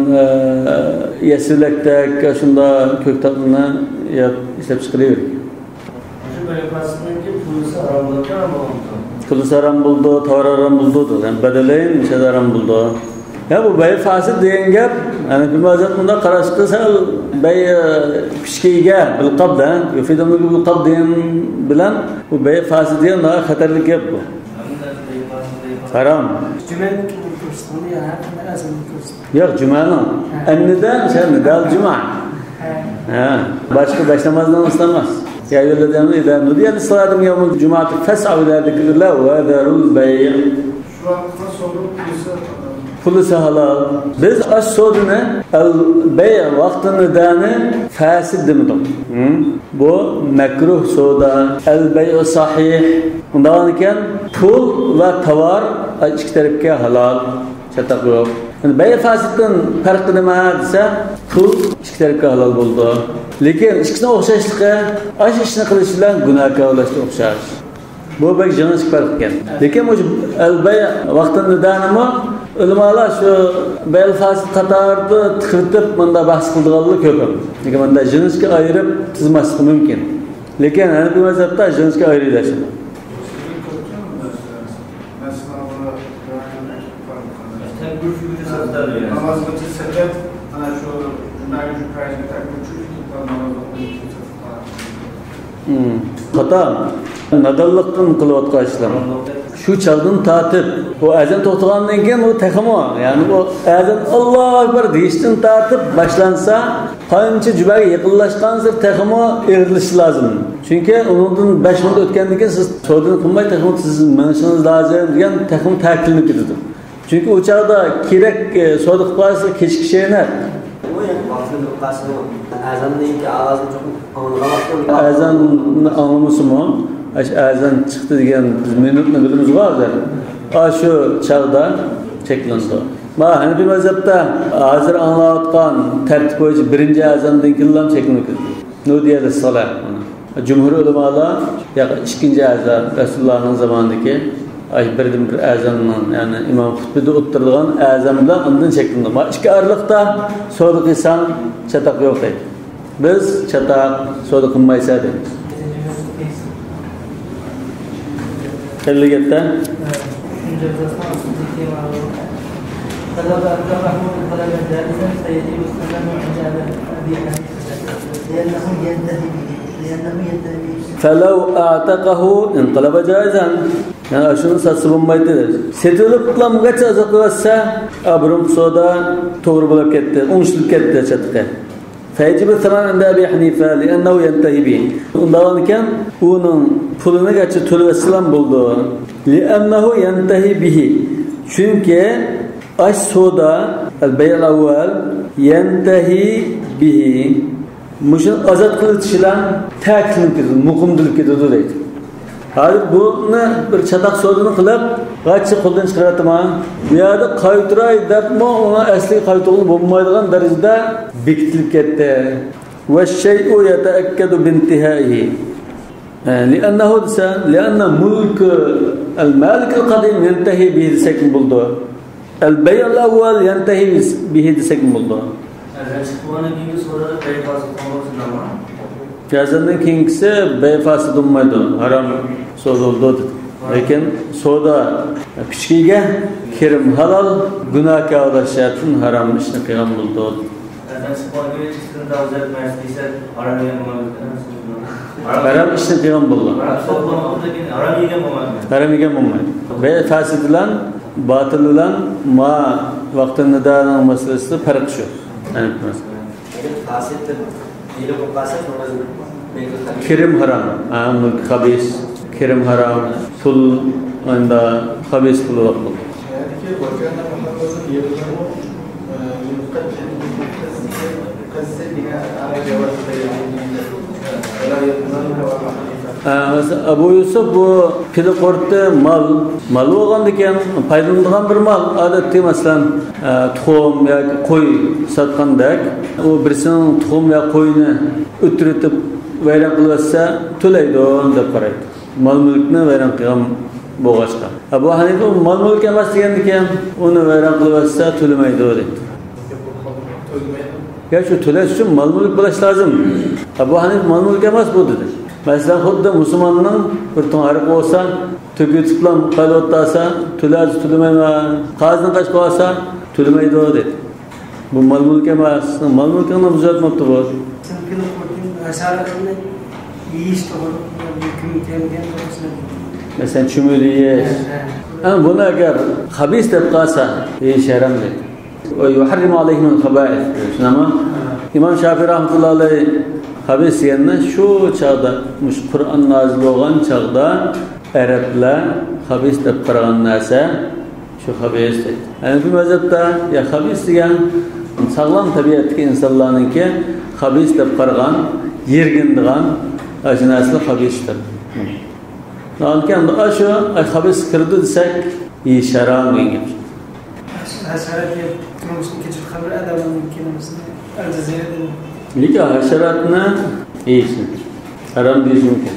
yesilakda shunda ko'ktatni ishlab chiqaraveradi. Shu bayfasniki pulusi harom bo'lgan ama Pulusi harom bo'ldi, tovar harom bo'ldi. Yani badalayn misal harom bo'ldi. Ya bu bay fasid degan gap, ana bir mazat bunda qarash qilsa bay pishkiga bilqabda, yufidamligi bilqab degan bilan bu bay fasid degan xatarli gap bu. Haram. Cümen kursunu ya her azam kursun. Yok Cuma'nın. Enniden nidal Cuma. Başka beş namazdan ıslanmaz. Ya yöledemli idam nudiyel saladım yevmul Cuma'atı fes'av ila zikrillah ve darul bey'. şu anda soru Pulusu halal. Biz aş sodunu el-bey' vaktini dani fasid demedim. Bu mekruh soda. El-bey'u sahih. Ondan iken pul ve tavar iki tarafga halal. Çatak yok. Yani bey' fasiddan farqi nima desa, pul iki tarafga halal bo'ldi. Lekin ikkisini o'xshashligi, ash ishni qilish bilan gunohga ulashga o'xshash. Bu bek jins farq ekan. Lekin bu el-bey' vaqtini danimi ulamalar şu bey' fasid qatorida tiqritib bunda bahs qilganlar ko'p. Lekin bunda jinsga ayirib tizmaslik mumkin. Lekin Hanafi mazhabda jinsga ayirilishi. namaz kılırsa ana şu cümleyi cümleyi takip Hata nadallıqdan qilayotgan ishlar. Shu chaqdan tatib, bu azan to'xtagandan keyin u taxmo, ya'ni bu azan Allohu akbar deyishdan tatib boshlansa, qancha jubaga yaqinlashgan sir taxmo erilish lozim. Chunki undan 5 minut o'tgandan keyin siz so'dini qilmay taxmo siz manishingiz lozim degan taxmo ta'kidlanib ketadi. Çünkü o çağda kirek soğuduk varsa keçik şeyine. O gaflet olqasını azandan ki ağzını çok anlamaktı. Azanni anlamasımı, azan çıktı degan biz minutni bilimiz var da. Şu çağda cheklandi. Ma Hanefi mazhabda hozir anglayotgan tartib bo'yicha birinchi azandan keyin ham cheklanadi. Nudiyada salat. Cumhur ulamalar ya ikkinchi azan Rasulullohning zamonidagi birdan bir azandan yani imom xutbada o'ttirilgan azan bilan undan cheklandi. Ma ikki arliqda so'da qilsam chataq yo'q deydi. Biz chataq so'da qilmaysa deymiz. Kelliganda طلب أبو محمود طلبا جائزا فيجب السلام عند أبي حنيفة لأنه ينتهي به. فلو أعتقه انقلب جائزا. Yani şunu satsı bulmaydı. Setilip lamgaça azaklısa abrum soda doğru bulup gitti. Unuşluk gitti çatıka. فيجب الثمن عند أبي حنيفة لأنه ينتهي به. Ondan iken onun pulunu geçi tülvesilen buldu. لأنه ينتهي به. Çünkü aş soda el-bey'l evvel yentehi bihi. Muşun azat kılıçılan təklif edir, muqimdilik edir deydi. Hadi bunu bir çatak sodunu kılıp kaçı koldan çıkartma. Bu yerde kaytıray dertme ona asli kaytıqlı bulmaydıgan derecede bektilip etti. Ve şey'u yeteekkedu bintihaihi. لأنه desen, لأن ملك المالك القديم ينتهي به desek mi buldu? El-bey'l evvel yentehi bihi desek mi buldu? Yazandan keyingisi beyfası durmaydı, haram soda oldu. Lekin soda kichkiga kirim halal, günah kavlashayotgan haram ishni qilgan bo'ldi. Haram ishni qilgan bo'ldi. Haram yegan bo'lmaydi. Beyfası bilan batıl bilan ma vaqtin nidaning masalasida farq shu. Kirim haram, mulk habis, kirim haram, pul anda habis pul oldu. Abu Yusuf bu pilokortda mal bo'lgandikan paydalangan bir mal odatda masalan tuxum yoki qo'y sotgandek u birisining tuxum yoki qo'yini o'tiritib vayron qilsa to'laydi deb qaraydi. Mal mulkni vayron qilgan bo'lg'achqa. Abu Hanifa mal mulk emas degandikan uni vayron qilsa to'lamaydi deydi. Ya şu to'lash uchun mal mulk bo'lish lozim. Abu Hanifa mal mulk emas bu dedi. Mesela xuddi musulmonning bir to'g'ri bo'lsa, to'kitib bilan qalotasa, to'lash to'lamaydi. Qazni qashqa olsa, to'lamaydi dedi. Bu mal mulk emas. Mal mulkni buzatmoqda bu. Mesela chumuli yeyish. Buni agar xabis deb qalsa, yeyish haram dedi. Ve yuharrimu aleyhim el-khaba'ith. Şunama İmam Şafii rahmetullahi aleyh habis yerine şu çağda, Kur'an nazil olan çağda Araplar habis deb qaragan narsa şu habis deydi. Yani bu mazhabda ya habis degan sağlam tabiatdagi insonlarningki habis deb qaragan, yergindigan shu narsa habisdir. Lekin shu habis kirdi desak, isharam degan. Haşeratına iyisin. Haram değilsin ki.